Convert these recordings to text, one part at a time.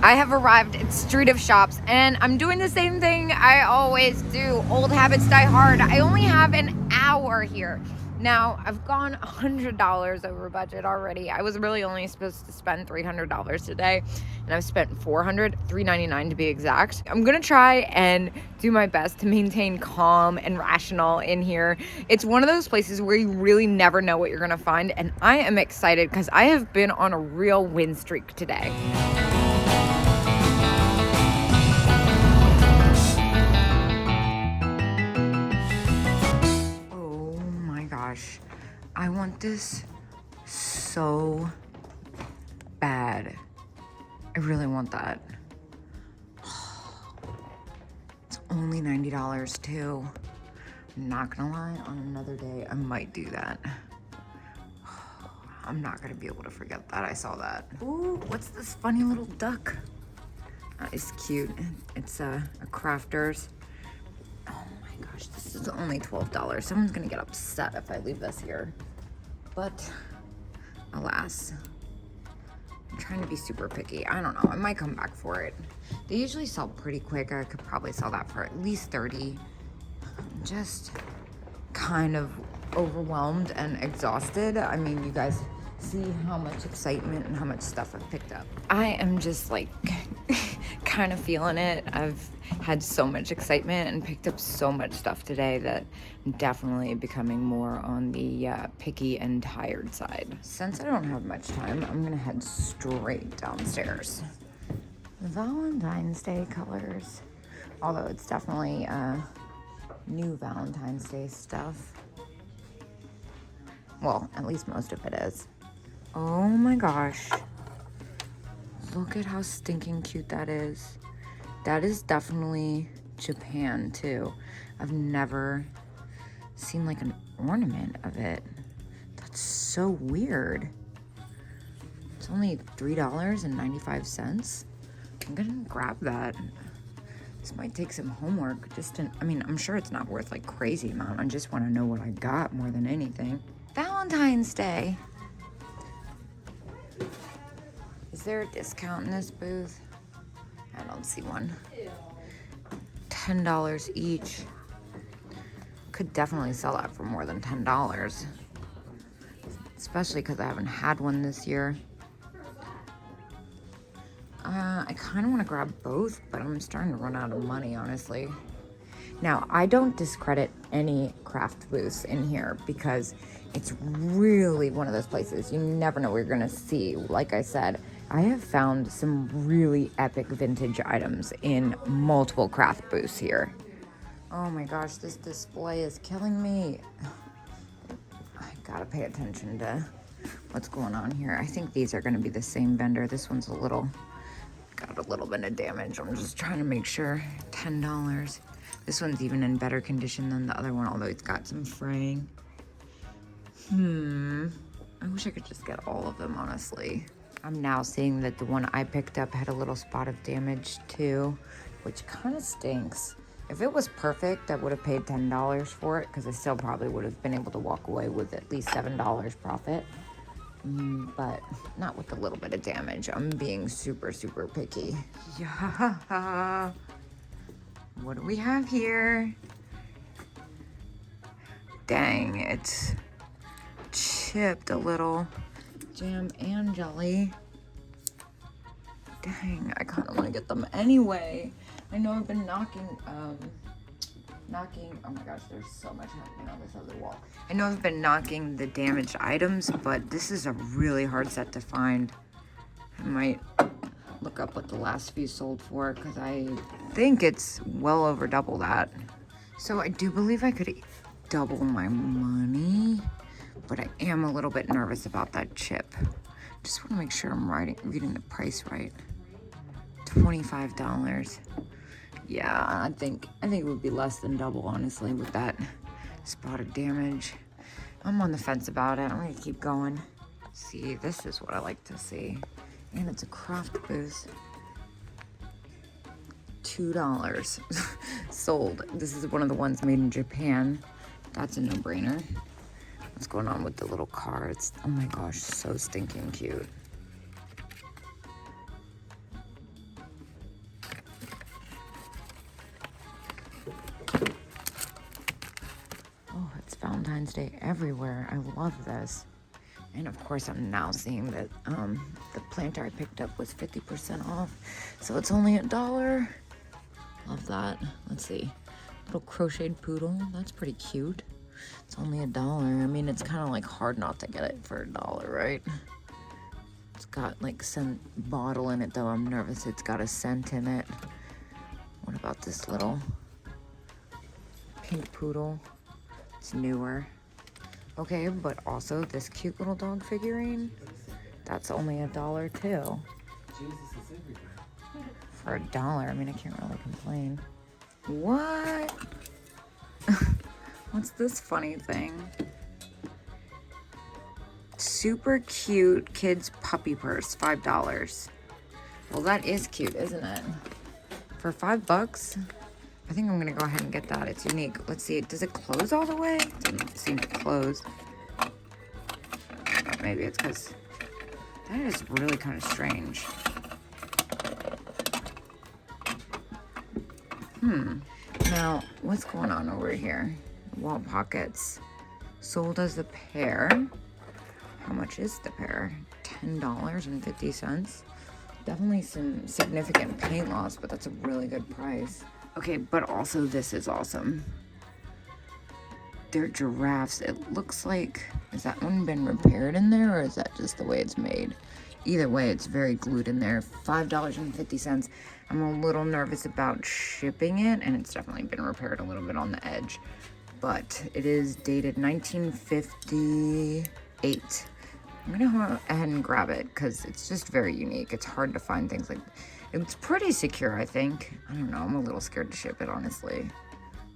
I have arrived at Street of Shops, and I'm doing the same thing I always do. Old habits die hard. I only have an hour here. Now, I've gone $100 over budget already. I was really only supposed to spend $300 today, and I've spent $399 to be exact. I'm gonna try and do my best to maintain calm and rational in here. It's one of those places where you really never know what you're gonna find, and I am excited because I have been on a real win streak today. I want this so bad. I really want that. It's only $90 too. I'm not gonna lie, on another day, I might do that. I'm not gonna be able to forget that. I saw that. Ooh, what's this funny little duck? That is cute. It's a Crafters. Oh my gosh, this is only $12. Someone's gonna get upset if I leave this here. But alas, I'm trying to be super picky. I don't know, I might come back for it. They usually sell pretty quick. I could probably sell that for at least 30. I'm just kind of overwhelmed and exhausted. I mean, you guys see how much excitement and how much stuff I've picked up. I am just like kind of feeling it. I've had so much excitement and picked up so much stuff today that I'm definitely becoming more on the picky and tired side. Since I don't have much time, I'm gonna head straight downstairs. The Valentine's Day colors, although it's definitely new Valentine's Day stuff. Well, at least most of it is. Oh my gosh. Look at how stinking cute that is. That is definitely Japan too. I've never seen like an ornament of it. That's so weird. It's only $3.95. I'm gonna grab that. This might take some homework. I mean, I'm sure it's not worth like crazy amount. I just want to know what I got more than anything. Valentine's Day. Is there a discount in this booth? I don't see one. $10 each. Could definitely sell that for more than $10. Especially because I haven't had one this year. I kind of want to grab both, but I'm starting to run out of money, honestly. Now, I don't discredit any craft booths in here because it's really one of those places you never know what you're going to see. Like I said, I have found some really epic vintage items in multiple craft booths here. Oh my gosh, this display is killing me. I gotta pay attention to what's going on here. I think these are gonna be the same vendor. This one's got a little bit of damage. I'm just trying to make sure. $10. This one's even in better condition than the other one, although it's got some fraying. I wish I could just get all of them, honestly. I'm now seeing that the one I picked up had a little spot of damage too, which kind of stinks. If it was perfect, I would have paid $10 for it because I still probably would have been able to walk away with at least $7 profit. But not with a little bit of damage. I'm being super, super picky. Yeah. What do we have here? Dang, it's chipped a little. Jam and jelly. Dang, I kind of want to get them anyway. I know I've been knocking, oh my gosh, there's so much happening on this other wall. I know I've been knocking the damaged items, but this is a really hard set to find. I might look up what the last few sold for because I think it's well over double that. So I do believe I could double my money, but I am a little bit nervous about that chip. Just want to make sure I'm reading the price right. $25. Yeah, I think it would be less than double, honestly, with that spot of damage. I'm on the fence about it. I'm gonna keep going. See, this is what I like to see. And it's a craft booth. $2 sold. This is one of the ones made in Japan. That's a no-brainer. What's going on with the little cards? Oh my gosh, so stinking cute. Valentine's Day everywhere. I love this. And of course, I'm now seeing that the planter I picked up was 50% off. So it's only $1. Love that. Let's see. Little crocheted poodle. That's pretty cute. It's only $1. I mean, it's kind of like hard not to get it for $1, right? It's got like scent bottle in it, though. I'm nervous it's got a scent in it. What about this little pink poodle? It's newer. Okay, but also this cute little dog figurine. That's only $1 too. For $1, I mean, I can't really complain. What? What's this funny thing? Super cute kids puppy purse, $5. Well, that is cute, isn't it? For $5, I think I'm gonna go ahead and get that. It's unique. Let's see, does it close all the way? It doesn't seem to close. Or maybe it's because that is really kind of strange. Now, what's going on over here? Wall pockets. Sold as a pair. How much is the pair? $10.50. Definitely some significant paint loss, but that's a really good price. Okay, but also this is awesome. They're giraffes. It looks like, has that one been repaired in there, or is that just the way it's made? Either way, it's very glued in there. $5.50. I'm a little nervous about shipping it, and it's definitely been repaired a little bit on the edge. But it is dated 1958. I'm gonna go ahead and grab it because it's just very unique. It's hard to find things like, it's pretty secure, I think. I don't know, I'm a little scared to ship it, honestly.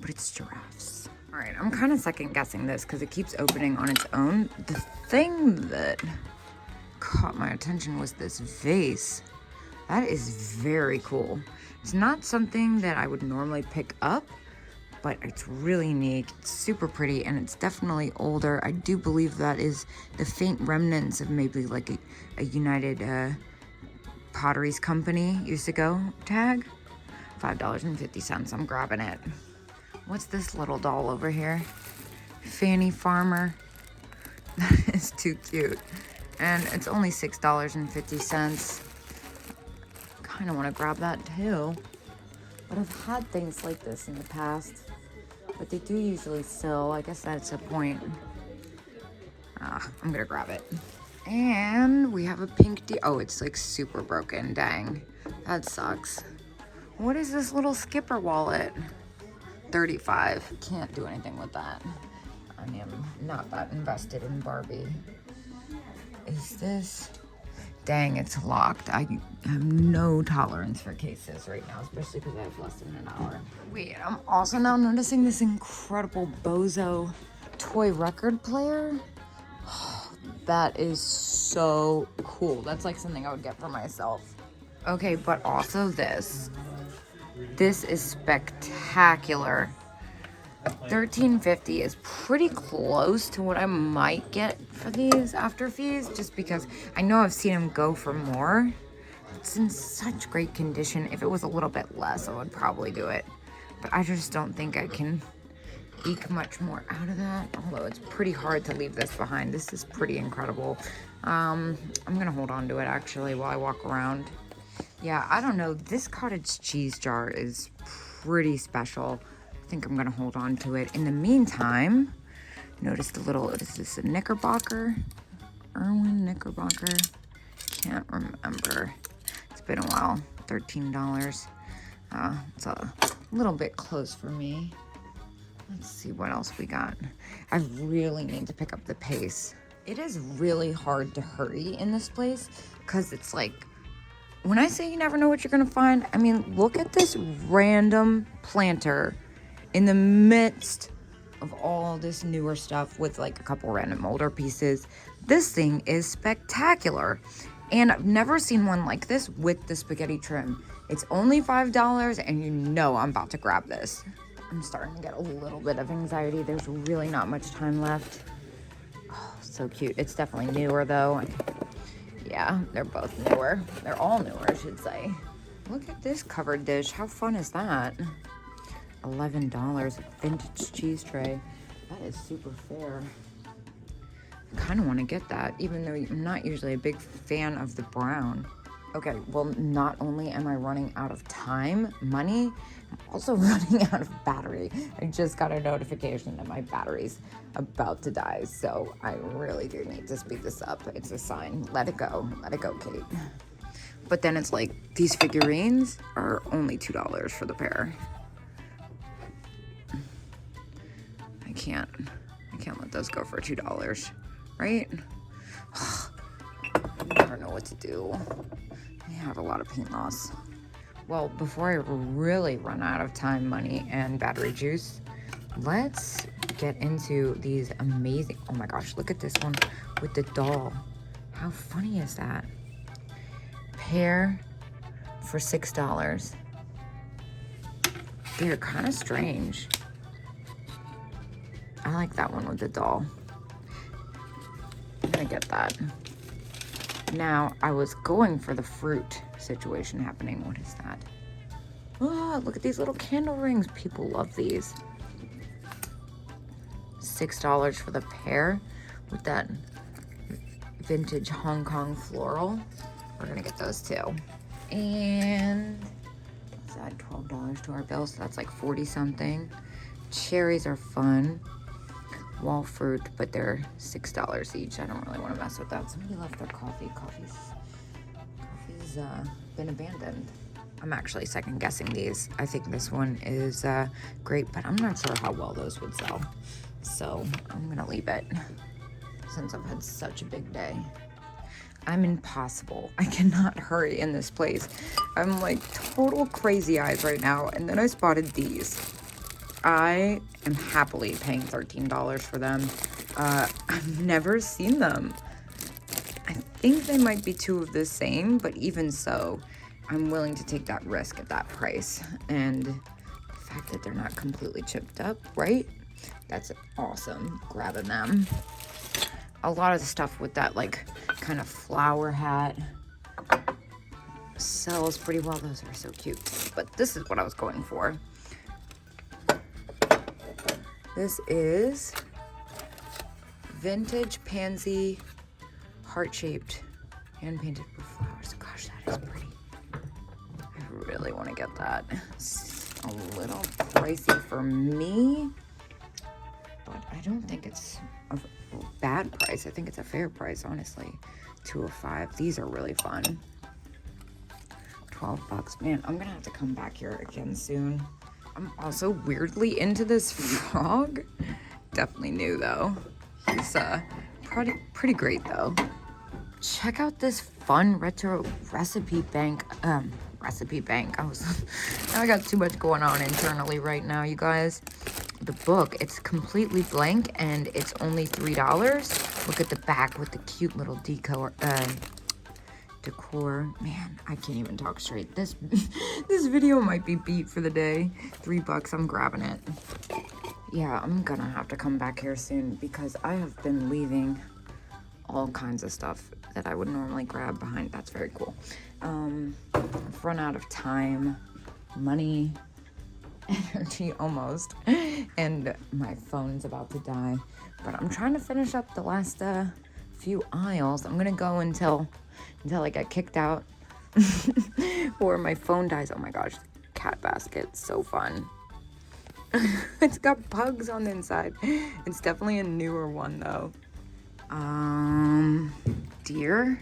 But it's giraffes. All right, I'm kind of second guessing this because it keeps opening on its own. The thing that caught my attention was this vase. That is very cool. It's not something that I would normally pick up, but it's really unique. It's super pretty, and it's definitely older. I do believe that is the faint remnants of maybe like a United Potteries Company used to go tag. $5.50. I'm grabbing it. What's this little doll over here? Fanny Farmer. That is too cute. And it's only $6.50. Kind of want to grab that too. But I've had things like this in the past. But they do usually sell. I guess that's a point. I'm going to grab it. And we have a pink oh, it's like super broken. Dang. That sucks. What is this little skipper wallet? $35. Can't do anything with that. I am not that invested in Barbie. Is this? Dang, it's locked. I have no tolerance for cases right now, especially because I have less than an hour. Wait, I'm also now noticing this incredible Bozo toy record player. That is so cool. That's like something I would get for myself. Okay, but also this. This is spectacular. $13.50 is pretty close to what I might get for these after fees, just because I know I've seen them go for more. It's in such great condition. If it was a little bit less, I would probably do it. But I just don't think I can eke much more out of that, although it's pretty hard to leave this behind. This is pretty incredible. I'm gonna hold on to it actually while I walk around. Yeah, I don't know. This cottage cheese jar is pretty special. I think I'm gonna hold on to it. In the meantime, notice the little, is this a Knickerbocker? Irwin Knickerbocker? Can't remember. It's been a while. $13. It's a little bit close for me. Let's see what else we got. I really need to pick up the pace. It is really hard to hurry in this place because it's like, when I say you never know what you're gonna find, I mean, look at this random planter in the midst of all this newer stuff with like a couple random older pieces. This thing is spectacular. And I've never seen one like this with the spaghetti trim. It's only $5 and you know I'm about to grab this. I'm starting to get a little bit of anxiety. There's really not much time left. Oh, so cute. It's definitely newer though. Yeah, they're both newer. They're all newer, I should say. Look at this covered dish. How fun is that? $11. Vintage cheese tray. That is super fair. I kind of want to get that, even though I'm not usually a big fan of the brown. Okay, well, not only am I running out of time, money, I'm also running out of battery. I just got a notification that my battery's about to die, so I really do need to speed this up. It's a sign. Let it go, Kate. But then it's like, these figurines are only $2 for the pair. I can't let those go for $2, right? I never know what to do. I have a lot of paint loss. Well, before I really run out of time, money, and battery juice, let's get into these amazing, oh my gosh, look at this one with the doll. How funny is that? Pair for $6. They're kind of strange. I like that one with the doll. I'm gonna get that. Now, I was going for the fruit situation happening. What is that? Oh, look at these little candle rings. People love these. $6 for the pair with that vintage Hong Kong floral. We're gonna get those too. And let's add $12 to our bill, so that's like 40 something. Cherries are fun. Wall fruit, but they're $6 each. I don't really want to mess with that. Somebody left their coffee. Coffee's been abandoned. I'm actually second guessing these. I think this one is great, but I'm not sure how well those would sell. So I'm gonna leave it since I've had such a big day. I'm impossible. I cannot hurry in this place. I'm like total crazy eyes right now. And then I spotted these. I am happily paying $13 for them. I've never seen them. I think they might be two of the same, but even so, I'm willing to take that risk at that price. And the fact that they're not completely chipped up, right? That's awesome, grabbing them. A lot of the stuff with that like kind of flower hat sells pretty well. Those are so cute. But this is what I was going for. This is vintage Pansy heart-shaped hand-painted with flowers. Gosh, that is pretty. I really want to get that. It's a little pricey for me, but I don't think it's a bad price. I think it's a fair price, honestly. $205. These are really fun. $12. Man, I'm gonna have to come back here again soon. I'm also weirdly into this frog. Definitely new though. He's pretty great though. Check out this fun retro recipe bank. Now I got too much going on internally right now, you guys. The book, it's completely blank and it's only $3. Look at the back with the cute little decor. Man, I can't even talk straight. This video might be beat for the day. $3, I'm grabbing it. Yeah, I'm gonna have to come back here soon because I have been leaving all kinds of stuff that I would normally grab behind. That's very cool. I've run out of time, money, energy almost, and my phone's about to die. But I'm trying to finish up the last few aisles. I'm gonna go until I get kicked out or my phone dies. Oh my gosh, cat basket, so fun. It's got pugs on the inside. It's definitely a newer one though. Deer,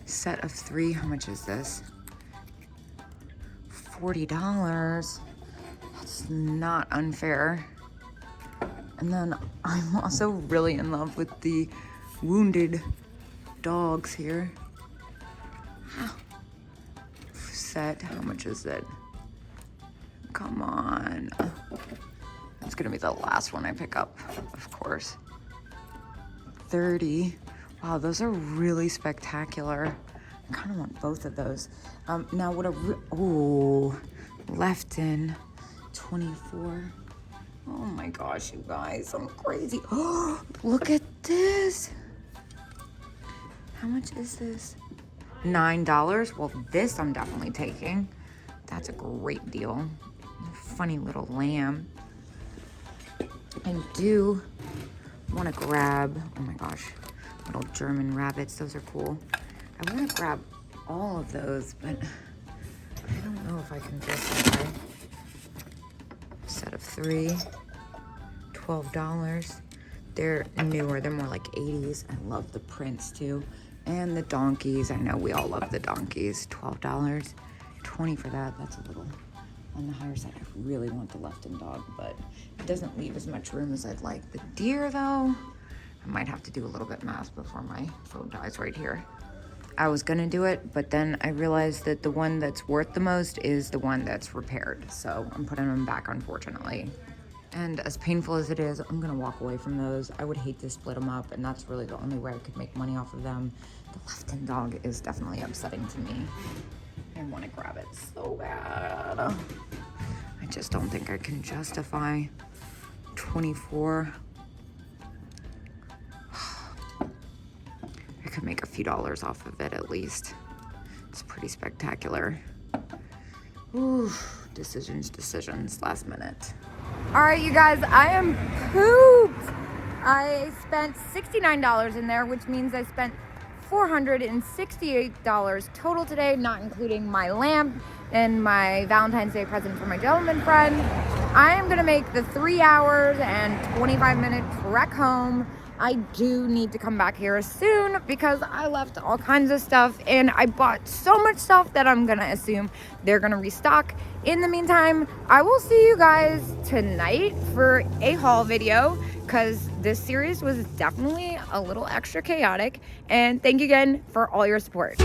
set of 3. How much is this? $40. That's not unfair. And then I'm also really in love with the wounded dogs here. Set, how much is it? Come on. It's gonna be the last one I pick up, of course. 30. Wow, those are really spectacular. I kind of want both of those. Now what left in 24. Oh my gosh, you guys, I'm crazy. Oh, look at this. How much is this? $9. Well, this I'm definitely taking. That's a great deal. Funny little lamb. I do want to grab, oh my gosh, little German rabbits. Those are cool. I want to grab all of those, but I don't know if I can justify. Set of 3, $12. They're newer. They're more like 80s. I love the prints too. And the donkeys. I know we all love the donkeys. $12. 20 for that. That's a little on the higher side. I really want the Lefton dog, but it doesn't leave as much room as I'd like. The deer though, I might have to do a little bit math before my phone dies right here. I was gonna do it, but then I realized that the one that's worth the most is the one that's repaired. So I'm putting them back, unfortunately. And as painful as it is, I'm gonna walk away from those. I would hate to split them up, and that's really the only way I could make money off of them. The Lefton dog is definitely upsetting to me. I want to grab it so bad. I just don't think I can justify 24. I could make a few dollars off of it at least. It's pretty spectacular. Ooh, decisions, last minute. All right, you guys, I am pooped. I spent $69 in there, which means I spent $468 total today, not including my lamp and my Valentine's Day present for my gentleman friend. I am gonna make the 3 hours and 25-minute trek home. I do need to come back here soon because I left all kinds of stuff and I bought so much stuff that I'm gonna assume they're gonna restock. In the meantime, I will see you guys tonight for a haul video because this series was definitely a little extra chaotic. And thank you again for all your support.